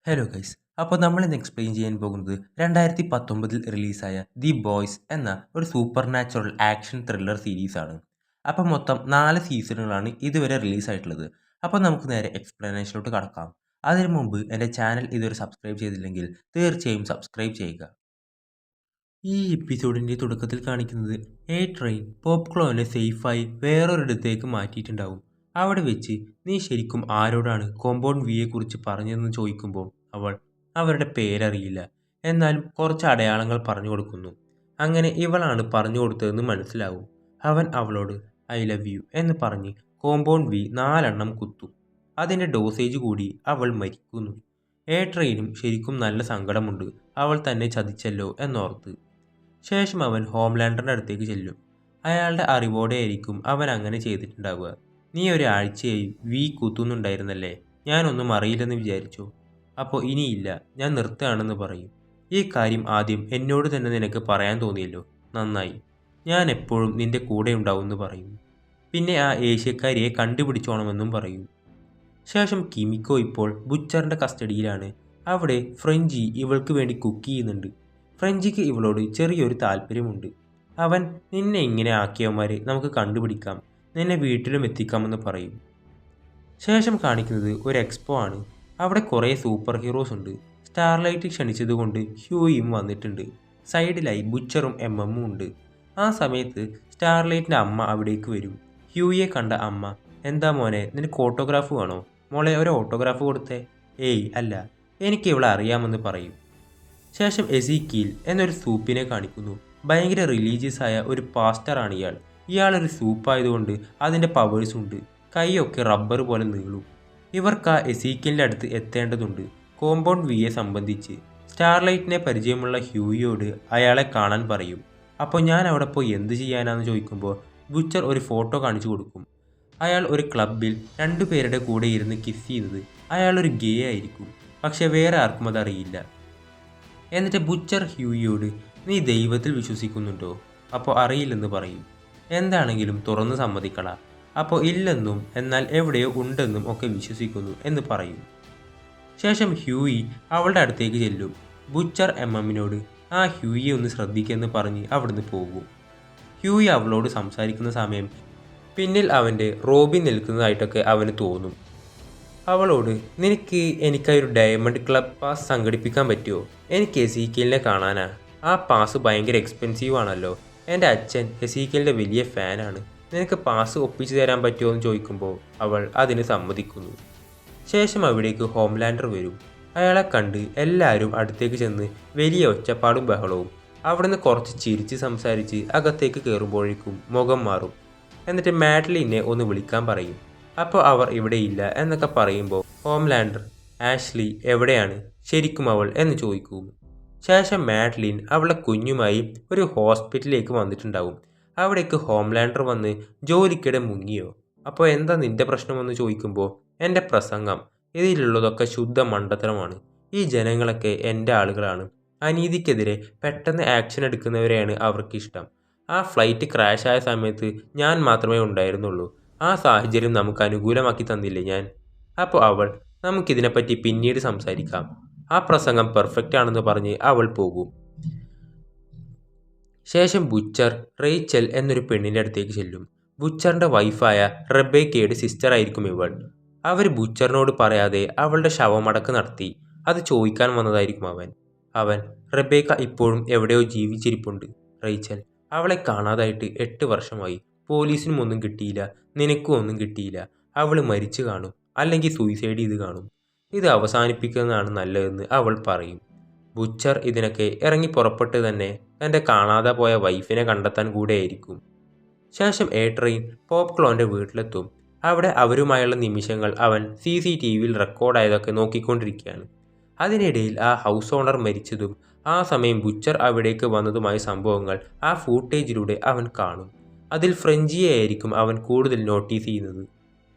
Hello guys. അപ്പോൾ നമ്മൾ ഇന്ന് എക്സ്പ്ലെയിൻ ചെയ്യാൻ പോകുന്നത് 2019 റിലീസായ ദി ബോയ്സ് എന്ന ഒരു സൂപ്പർ നാച്ചുറൽ ആക്ഷൻ ത്രില്ലർ സീരീസാണ്. അപ്പോൾ മൊത്തം 4 സീസണുകളാണ് ഇതുവരെ റിലീസായിട്ടുള്ളത്. അപ്പോൾ നമുക്ക് നേരെ എക്സ്പ്ലനേഷനിലോട്ട് കടക്കാം. അതിനു മുമ്പ് എൻ്റെ ചാനൽ ഇതുവരെ സബ്സ്ക്രൈബ് ചെയ്തില്ലെങ്കിൽ തീർച്ചയായും സബ്സ്ക്രൈബ് ചെയ്യുക. ഈ എപ്പിസോഡിൻ്റെ തുടക്കത്തിൽ കാണിക്കുന്നത് എ ട്രെയിൻ പോപ്ക്ലോനെ സേഫായി വേറൊരിടത്തേക്ക് മാറ്റിയിട്ടുണ്ടാവും. അവിടെ വെച്ച് നീ ശരിക്കും ആരോടാണ് കോമ്പൗണ്ട് വിയെക്കുറിച്ച് പറഞ്ഞതെന്ന് ചോദിക്കുമ്പോൾ അവൾ അവരുടെ പേരറിയില്ല, എന്നാലും കുറച്ച് അടയാളങ്ങൾ പറഞ്ഞു കൊടുക്കുന്നു. അങ്ങനെ ഇവളാണ് പറഞ്ഞു കൊടുത്തതെന്ന് മനസ്സിലാവും. അവൻ അവളോട് ഐ ലവ് യു എന്ന് പറഞ്ഞ് കോമ്പൗണ്ട് വി 4 കുത്തും. അതിൻ്റെ ഡോസേജ് കൂടി അവൾ മരിക്കുന്നു. എ ട്രെയിനും ശരിക്കും നല്ല സങ്കടമുണ്ട്, അവൾ തന്നെ ചതിച്ചല്ലോ എന്നോർത്ത്. ശേഷം അവൻ ഹോംലാൻഡറിൻ്റെ അടുത്തേക്ക് ചെല്ലും. അയാളുടെ അറിവോടെയായിരിക്കും അവൻ അങ്ങനെ ചെയ്തിട്ടുണ്ടാവുക. നീ ഒരാഴ്ചയായി വി കുത്തുന്നുണ്ടായിരുന്നല്ലേ, ഞാനൊന്നും അറിയില്ലെന്ന് വിചാരിച്ചോ? അപ്പോൾ ഇനിയില്ല, ഞാൻ നിർത്തുകയാണെന്ന് പറയും. ഈ കാര്യം ആദ്യം എന്നോട് തന്നെ നിനക്ക് പറയാൻ തോന്നിയല്ലോ, നന്നായി. ഞാൻ എപ്പോഴും നിന്റെ കൂടെ ഉണ്ടാവുമെന്ന് പറയും. പിന്നെ ആ ഏഷ്യക്കാരിയെ കണ്ടുപിടിച്ചോണമെന്നും പറയും. ശേഷം കിമിക്കോ ഇപ്പോൾ ബുച്ചറിൻ്റെ കസ്റ്റഡിയിലാണ്. അവിടെ ഫ്രഞ്ചി ഇവൾക്ക് വേണ്ടി കുക്ക് ചെയ്യുന്നുണ്ട്. ഫ്രഞ്ചിക്ക് ഇവളോട് ചെറിയൊരു താല്പര്യമുണ്ട്. അവൻ നിന്നെ ഇങ്ങനെ ആക്കിയവന്മാരെ നമുക്ക് കണ്ടുപിടിക്കാം, നിന്നെ വീട്ടിലും എത്തിക്കാമെന്ന് പറയും. ശേഷം കാണിക്കുന്നത് ഒരു എക്സ്പോ ആണ്. അവിടെ കുറേ സൂപ്പർ ഹീറോസ് ഉണ്ട്. സ്റ്റാർലൈറ്റ് ക്ഷണിച്ചതുകൊണ്ട് ഹ്യൂയും വന്നിട്ടുണ്ട്. സൈഡിലായി ബുച്ചറും എമ്മും ഉണ്ട്. ആ സമയത്ത് സ്റ്റാർലൈറ്റിൻ്റെ അമ്മ അവിടേക്ക് വരും. ഹ്യൂയെ കണ്ട അമ്മ, എന്താ മോനെ, നിനക്ക് ഓട്ടോഗ്രാഫ് വേണോ? മോളെ ഒരു ഓട്ടോഗ്രാഫ് കൊടുത്തേ. ഏയ് അല്ല, എനിക്ക് ഇവളെ അറിയാമെന്ന് പറയും. ശേഷം എസീക്കീൽ എന്നൊരു സൂപ്പിനെ കാണിക്കുന്നു. ഭയങ്കര റിലീജിയസ് ആയ ഒരു പാസ്റ്ററാണ് ഇയാൾ. ഇയാളൊരു സൂപ്പായതുകൊണ്ട് അതിൻ്റെ പവേഴ്സ് ഉണ്ട്. കൈയൊക്കെ റബ്ബർ പോലെ നീളും. ഇവർക്ക് ആ എസീക്കലിൻ്റെ അടുത്ത് എത്തേണ്ടതുണ്ട്. കോമ്പൗണ്ട് വിയെ സംബന്ധിച്ച് സ്റ്റാർലൈറ്റിനെ പരിചയമുള്ള ഹ്യൂയിയോട് അയാളെ കാണാൻ പറയും. അപ്പോൾ ഞാൻ അവിടെ പോയി എന്ത് ചെയ്യാനാണെന്ന് ചോദിക്കുമ്പോൾ ബുച്ചർ ഒരു ഫോട്ടോ കാണിച്ചു കൊടുക്കും. അയാൾ ഒരു ക്ലബിൽ 2 പേരുടെ കൂടെ ഇരുന്ന് കിസ് ചെയ്യുന്നത്. അയാളൊരു ഗേ ആയിരിക്കും, പക്ഷെ വേറെ ആർക്കും അതറിയില്ല. എന്നിട്ട് ബുച്ചർ ഹ്യൂയിയോട് നീ ദൈവത്തിൽ വിശ്വസിക്കുന്നുണ്ടോ? അപ്പോൾ അറിയില്ലെന്ന് പറയും. എന്താണെങ്കിലും തുറന്ന് സമ്മതിക്കള. അപ്പോൾ ഇല്ലെന്നും എന്നാൽ എവിടെയോ ഉണ്ടെന്നും ഒക്കെ വിശ്വസിക്കുന്നു എന്ന് പറയും. ശേഷം ഹ്യൂയി അവളുടെ അടുത്തേക്ക് ചെല്ലും. ബുച്ചർ എമ്മിനോട് ആ ഹ്യൂയിയെ ഒന്ന് ശ്രദ്ധിക്കുമെന്ന് പറഞ്ഞ് അവിടുന്ന് പോകും. ഹ്യൂയി അവളോട് സംസാരിക്കുന്ന സമയം പിന്നിൽ അവൻ്റെ റോബിൻ നിൽക്കുന്നതായിട്ടൊക്കെ അവന് തോന്നും. അവളോട് നിനക്ക് എനിക്കായി ഒരു ഡയമണ്ട് ക്ലബ് പാസ് സംഘടിപ്പിക്കാൻ പറ്റുമോ? എനിക്ക് എസീക്കലിനെ കാണാനാ. ആ പാസ് ഭയങ്കര എക്സ്പെൻസീവ് ആണല്ലോ. എൻ്റെ അച്ഛൻ എസീക്കലിൻ്റെ വലിയ ഫാനാണ്. നിനക്ക് പാസ് ഒപ്പിച്ചു തരാൻ പറ്റുമോ എന്ന് ചോദിക്കുമ്പോൾ അവൾ അതിന് സമ്മതിക്കുന്നു. ശേഷം അവിടേക്ക് ഹോംലാൻഡർ വരും. അയാളെ കണ്ട് എല്ലാവരും അടുത്തേക്ക് ചെന്ന് വലിയ ഒച്ചപ്പാടും ബഹളവും. അവിടുന്ന് കുറച്ച് ചിരിച്ച് സംസാരിച്ച് അകത്തേക്ക് കയറുമ്പോഴേക്കും മുഖം മാറും. എന്നിട്ട് മാഡ്ലിനെ ഒന്ന് വിളിക്കാൻ പറയും. അപ്പോൾ അവർ ഇവിടെയില്ല എന്നൊക്കെ പറയുമ്പോൾ ഹോംലാൻഡർ ആഷ്ലി എവിടെയാണ് ശരിക്കും അവൾ എന്ന് ചോദിക്കും. ശേഷം മാഡ്ലിൻ അവളെ കുഞ്ഞുമായി ഒരു ഹോസ്പിറ്റലിലേക്ക് വന്നിട്ടുണ്ടാവും. അവിടേക്ക് ഹോംലാൻഡർ വന്ന് ജോലിക്കിടെ മുങ്ങിയോ? അപ്പോൾ എന്താ നിന്റെ പ്രശ്നമെന്ന് ചോദിക്കുമ്പോൾ എൻ്റെ പ്രസംഗം, ഇതിലുള്ളതൊക്കെ ശുദ്ധ മണ്ടത്തരമാണ്. ഈ ജനങ്ങളൊക്കെ എൻ്റെ ആളുകളാണ്. അനീതിക്കെതിരെ പെട്ടെന്ന് ആക്ഷൻ എടുക്കുന്നവരെയാണ് അവർക്കിഷ്ടം. ആ ഫ്ലൈറ്റ് ക്രാഷ് ആയ സമയത്ത് ഞാൻ മാത്രമേ ഉണ്ടായിരുന്നുള്ളൂ. ആ സാഹചര്യം നമുക്ക് അനുകൂലമാക്കി തന്നില്ലേ ഞാൻ. അപ്പോൾ അവൾ നമുക്കിതിനെപ്പറ്റി പിന്നീട് സംസാരിക്കാം. ആ പ്രസംഗം പെർഫെക്റ്റ് ആണെന്ന് പറഞ്ഞ് അവൾ പോകും. ശേഷം ബുച്ചർ റേച്ചൽ എന്നൊരു പെണ്ണിൻ്റെ അടുത്തേക്ക് ചെല്ലും. ബുച്ചറിൻ്റെ വൈഫായ റെബേക്കയുടെ സിസ്റ്റർ ആയിരിക്കും ഇവൾ. അവർ ബുച്ചറിനോട് പറയാതെ അവളുടെ ശവമടക്ക് നടത്തി. അത് ചോദിക്കാൻ വന്നതായിരിക്കും അവൻ റെബേക്ക ഇപ്പോഴും എവിടെയോ ജീവിച്ചിരിപ്പുണ്ട്. റേച്ചൽ, അവളെ കാണാതായിട്ട് 8 വർഷമായി. പോലീസിനും ഒന്നും കിട്ടിയില്ല, നിനക്കും ഒന്നും കിട്ടിയില്ല. അവൾ മരിച്ചു കാണും, അല്ലെങ്കിൽ സൂയിസൈഡ് ചെയ്ത് കാണും. ഇത് അവസാനിപ്പിക്കുന്നതാണ് നല്ലതെന്ന് അവൾ പറയും. ബുച്ചർ ഇതിനൊക്കെ ഇറങ്ങി പുറപ്പെട്ട് തന്നെ തൻ്റെ കാണാതെ പോയ വൈഫിനെ കണ്ടെത്താൻ കൂടെയായിരിക്കും. ശേഷം എ ട്രെയിൻ പോപ്ക്ലോൻ്റെ വീട്ടിലെത്തും. അവിടെ അവരുമായുള്ള നിമിഷങ്ങൾ അവൻ CCTVയിൽ റെക്കോർഡായതൊക്കെ നോക്കിക്കൊണ്ടിരിക്കുകയാണ്. അതിനിടയിൽ ആ ഹൗസ് ഓണർ മരിച്ചതും ആ സമയം ബുച്ചർ അവിടേക്ക് വന്നതുമായ സംഭവങ്ങൾ ആ ഫൂട്ടേജിലൂടെ അവൻ കാണും. അതിൽ ഫ്രഞ്ചിയെ ആയിരിക്കും അവൻ കൂടുതൽ നോട്ടീസ് ചെയ്യുന്നത്.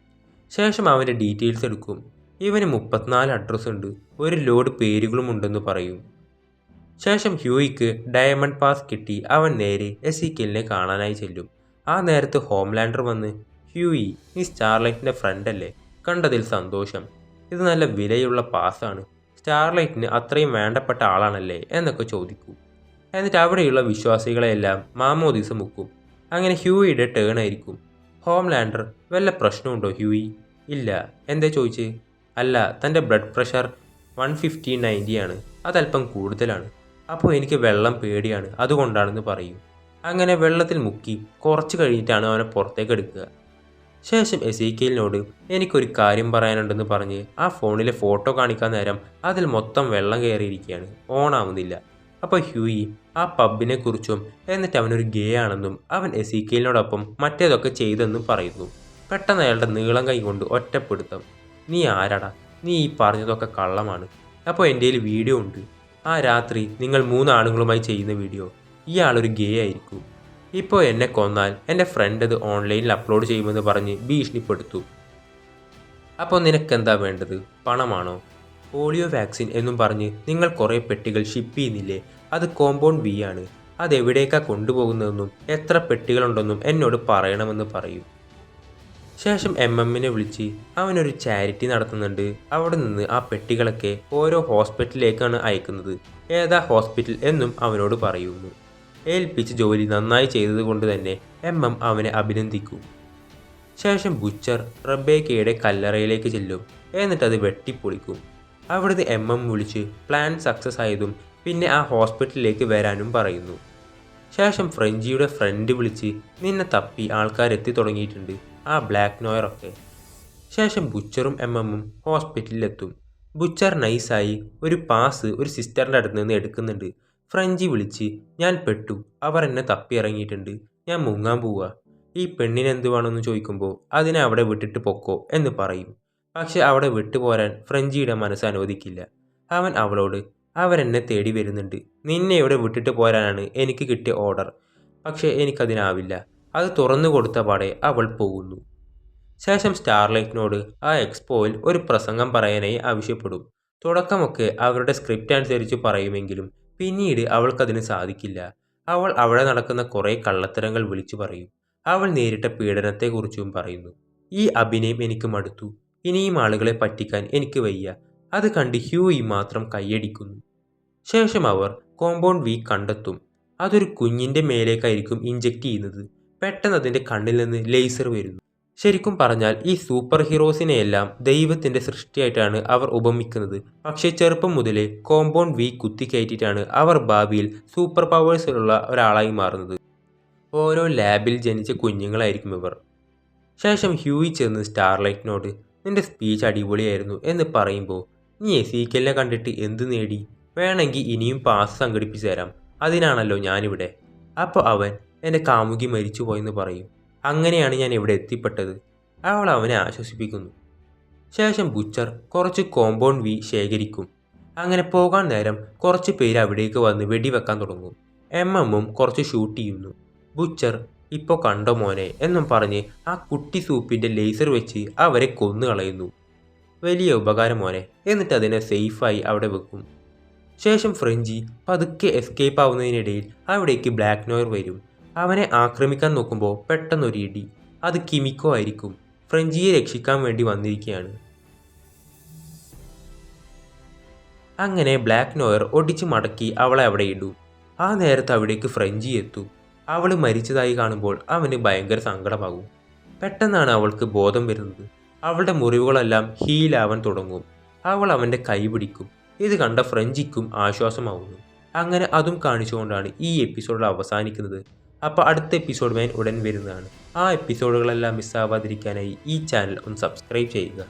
ശേഷം അവൻ്റെ ഡീറ്റെയിൽസ് എടുക്കും. ഇവന് 34 അഡ്രസ്സ് ഉണ്ട്, ഒരു ലോഡ് പേരുകളും ഉണ്ടെന്ന് പറയും. ശേഷം ഹ്യൂയിക്ക് ഡയമണ്ട് പാസ് കിട്ടി. അവൻ നേരെ എസീക്കലിനെ കാണാനായി ചെല്ലും. ആ നേരത്ത് ഹോംലാൻഡർ വന്ന് ഹ്യൂയി, നീ സ്റ്റാർലൈറ്റിൻ്റെ ഫ്രണ്ട് അല്ലേ? കണ്ടതിൽ സന്തോഷം. ഇത് നല്ല വിലയുള്ള പാസ്സാണ്. സ്റ്റാർലൈറ്റിന് അത്രയും വേണ്ടപ്പെട്ട ആളാണല്ലേ എന്നൊക്കെ ചോദിക്കും. എന്നിട്ട് അവിടെയുള്ള വിശ്വാസികളെയെല്ലാം മാമോദീസ മുക്കും. അങ്ങനെ ഹ്യൂയിയുടെ ടേൺ ആയിരിക്കും. ഹോംലാൻഡർ, വല്ല പ്രശ്നമുണ്ടോ ഹ്യൂയി? ഇല്ല. എന്തേ ചോദിച്ച്? അല്ല, തൻ്റെ ബ്ലഡ് പ്രഷർ 150/90 ആണ്, അതല്പം കൂടുതലാണ്. അപ്പോൾ എനിക്ക് വെള്ളം പേടിയാണ്, അതുകൊണ്ടാണെന്ന് പറയും. അങ്ങനെ വെള്ളത്തിൽ മുക്കി കുറച്ച് കഴിഞ്ഞിട്ടാണ് അവനെ പുറത്തേക്ക് എടുക്കുക. ശേഷം എസീക്കിയലിനോട് എനിക്കൊരു കാര്യം പറയാനുണ്ടെന്ന് പറഞ്ഞ് ആ ഫോണിലെ ഫോട്ടോ കാണിക്കാൻ നേരം അതിൽ മൊത്തം വെള്ളം കയറിയിരിക്കുകയാണ്, ഓണാവുന്നില്ല. അപ്പോൾ ഹ്യൂയി ആ പബ്ബിനെ കുറിച്ചും എന്നിട്ട് അവനൊരു ഗേ ആണെന്നും അവൻ എസീക്കിയലിനോടൊപ്പം മറ്റേതൊക്കെ ചെയ്തെന്നും പറയുന്നു. പെട്ടെന്ന് അയാളുടെ നീളം കൈ കൊണ്ട് ഒറ്റപ്പെടുത്തം. നീ ആരാടാ? നീ ഈ പറഞ്ഞതൊക്കെ കള്ളമാണ്. അപ്പോൾ എൻ്റെ കയ്യിൽ വീഡിയോ ഉണ്ട്. ആ രാത്രി നിങ്ങൾ 3 ആണുങ്ങളുമായി ചെയ്യുന്ന വീഡിയോ. ഇയാളൊരു ഗേ ആയിരിക്കും. ഇപ്പോൾ എന്നെ കൊന്നാൽ എൻ്റെ ഫ്രണ്ട് അത് ഓൺലൈനിൽ അപ്ലോഡ് ചെയ്യുമെന്ന് പറഞ്ഞ് ഭീഷണിപ്പെടുത്തു. അപ്പോൾ നിനക്കെന്താ വേണ്ടത്? പണമാണോ? പോളിയോ വാക്സിൻ എന്നും പറഞ്ഞ് നിങ്ങൾ കുറേ പെട്ടികൾ ഷിപ്പ് ചെയ്യുന്നില്ലേ? അത് കോമ്പൗണ്ട് ബി ആണ്. അതെവിടേക്കാണ് കൊണ്ടുപോകുന്നതെന്നും എത്ര പെട്ടികളുണ്ടെന്നും എന്നോട് പറയണമെന്ന് പറയും. ശേഷം എമ്മിനെ വിളിച്ച് അവനൊരു ചാരിറ്റി നടത്തുന്നുണ്ട്. അവിടെ നിന്ന് ആ പെട്ടികളൊക്കെ ഓരോ ഹോസ്പിറ്റലിലേക്കാണ് അയക്കുന്നത്. ഏതാ ഹോസ്പിറ്റൽ എന്നും അവനോട് പറയുന്നു. ഏൽപ്പിച്ച ജോലി നന്നായി ചെയ്തത് കൊണ്ട് തന്നെ അവനെ അഭിനന്ദിക്കും. ശേഷം ബുച്ചർ റബേക്കയുടെ കല്ലറയിലേക്ക് ചെല്ലും. എന്നിട്ടത് വെട്ടിപ്പൊളിക്കും. അവിടുന്ന് വിളിച്ച് പ്ലാൻ സക്സസ് ആയതും പിന്നെ ആ ഹോസ്പിറ്റലിലേക്ക് വരാനും പറയുന്നു. ശേഷം ഫ്രഞ്ചിയുടെ ഫ്രണ്ട് വിളിച്ച് നിന്നെ തപ്പി ആൾക്കാരെത്തി തുടങ്ങിയിട്ടുണ്ട്, ആ ബ്ലാക്ക് നോയറൊക്കെ. ശേഷം ബുച്ചറും ഹോസ്പിറ്റലിലെത്തും. ബുച്ചർ നൈസായി ഒരു പാസ് ഒരു സിസ്റ്ററിൻ്റെ അടുത്ത് നിന്ന് എടുക്കുന്നുണ്ട്. ഫ്രഞ്ചി വിളിച്ച് ഞാൻ പെട്ടു, അവർ എന്നെ തപ്പി ഇറങ്ങിയിട്ടുണ്ട്, ഞാൻ മുങ്ങാൻ പോവുക. ഈ പെണ്ണിന് എന്ത് വേണമെന്ന് ചോദിക്കുമ്പോൾ അതിനെ അവിടെ വിട്ടിട്ട് പൊക്കോ എന്ന് പറയും. പക്ഷെ അവിടെ വിട്ടുപോരാൻ ഫ്രഞ്ചിയുടെ മനസ്സ് അനുവദിക്കില്ല. അവൻ അവളോട് അവരെന്നെ തേടി വരുന്നുണ്ട്, നിന്നെ ഇവിടെ വിട്ടിട്ട് പോരാനാണ് എനിക്ക് കിട്ടിയ ഓർഡർ, പക്ഷേ എനിക്കതിനാവില്ല. അത് തുറന്നു കൊടുത്ത പാടെ അവൾ പോകുന്നു. ശേഷം സ്റ്റാർലൈറ്റിനോട് ആ എക്സ്പോയിൽ ഒരു പ്രസംഗം പറയാനായി ആവശ്യപ്പെടും. തുടക്കമൊക്കെ അവരുടെ സ്ക്രിപ്റ്റ് അനുസരിച്ച് പറയുമെങ്കിലും പിന്നീട് അവൾക്കതിന് സാധിക്കില്ല. അവൾ അവിടെ നടക്കുന്ന കുറേ കള്ളത്തരങ്ങൾ വിളിച്ചു പറയും. അവൾ നേരിട്ട പീഡനത്തെക്കുറിച്ചും പറയുന്നു. ഈ അഭിനയം എനിക്ക് മടുത്തു, ഇനിയും ആളുകളെ പറ്റിക്കാൻ എനിക്ക് വയ്യ. അത് കണ്ട് ഹ്യൂയി മാത്രം കൈയടിക്കുന്നു. ശേഷം അവർ കോമ്പൗണ്ട് വീ കണ്ടെത്തും. അതൊരു കുഞ്ഞിൻ്റെ മേലേക്കായിരിക്കും ഇഞ്ചെക്ട് ചെയ്യുന്നത്. പെട്ടെന്ന് അതിൻ്റെ കണ്ണിൽ നിന്ന് ലേസർ വരുന്നു. ശരിക്കും പറഞ്ഞാൽ ഈ സൂപ്പർ ഹീറോസിനെയെല്ലാം ദൈവത്തിൻ്റെ സൃഷ്ടിയായിട്ടാണ് അവർ ഉപമിക്കുന്നത്. പക്ഷേ ചെറുപ്പം മുതലേ കോമ്പൗണ്ട് വീ കുത്തിക്കയറ്റിയിട്ടാണ് അവർ ഭാവിയിൽ സൂപ്പർ പവേഴ്സുള്ള ഒരാളായി മാറുന്നത്. ഓരോ ലാബിൽ ജനിച്ച കുഞ്ഞുങ്ങളായിരിക്കും ഇവർ. ശേഷം ഹ്യൂയി ചെന്ന് സ്റ്റാർലൈറ്റിനോട് നിന്റെ സ്പീച്ച് അടിപൊളിയായിരുന്നു എന്ന് പറയുമ്പോൾ നീ എസീക്കലിനെ കണ്ടിട്ട് എന്ത് നേടി? വേണമെങ്കിൽ ഇനിയും പാസ് സംഘടിപ്പിച്ചു തരാം, അതിനാണല്ലോ ഞാനിവിടെ. അപ്പോൾ അവൻ എൻ്റെ കാമുകി മരിച്ചു പോയെന്ന് പറയും. അങ്ങനെയാണ് ഞാൻ ഇവിടെ എത്തിപ്പെട്ടത്. അവൾ അവനെ ആശ്വസിപ്പിക്കുന്നു. ശേഷം ബുച്ചർ കുറച്ച് കോമ്പൗണ്ട് വീ ശേഖരിക്കും. അങ്ങനെ പോകാൻ നേരം കുറച്ച് പേര് അവിടേക്ക് വന്ന് വെടിവെക്കാൻ തുടങ്ങും. കുറച്ച് ഷൂട്ട് ചെയ്യുന്നു. ബുച്ചർ ഇപ്പോൾ കണ്ടോ മോനെ എന്നും പറഞ്ഞ് ആ കുട്ടി സൂപ്പിൻ്റെ ലേസർ വെച്ച് അവരെ കൊന്നു കളയുന്നു. വലിയ ഉപകാരം മോനെ, എന്നിട്ട് അതിനെ സേഫായി അവിടെ വെക്കും. ശേഷം ഫ്രഞ്ചി പതുക്കെ എസ്കേപ്പ് ആവുന്നതിനിടയിൽ അവിടേക്ക് ബ്ലാക്ക് നോയർ വരും. അവനെ ആക്രമിക്കാൻ നോക്കുമ്പോൾ പെട്ടെന്നൊരു ഇടി. അത് കിമിക്കോ ആയിരിക്കും. ഫ്രഞ്ചിയെ രക്ഷിക്കാൻ വേണ്ടി വന്നിരിക്കുകയാണ്. അങ്ങനെ ബ്ലാക്ക് നോയർ ഒടിച്ച് മടക്കി അവളെ അവിടെ ഇടും. ആ നേരത്ത് അവിടേക്ക് ഫ്രഞ്ചി എത്തും. അവൾ മരിച്ചതായി കാണുമ്പോൾ അവന് ഭയങ്കര സങ്കടമാകും. പെട്ടെന്നാണ് അവൾക്ക് ബോധം വരുന്നത്. അവളുടെ മുറിവുകളെല്ലാം ഹീലാവാൻ തുടങ്ങും. അവൾ അവൻ്റെ കൈ പിടിക്കും. ഇത് കണ്ട ഫ്രഞ്ചിക്കും ആശ്വാസമാവുന്നു. അങ്ങനെ അതും കാണിച്ചുകൊണ്ടാണ് ഈ എപ്പിസോഡിൽ അവസാനിക്കുന്നത്. അപ്പോൾ അടുത്ത എപ്പിസോഡ് ഉടൻ വരുന്നതാണ്. ആ എപ്പിസോഡുകളെല്ലാം മിസ്സാവാതിരിക്കാനായി ഈ ചാനൽ ഒന്ന് സബ്സ്ക്രൈബ് ചെയ്യുക.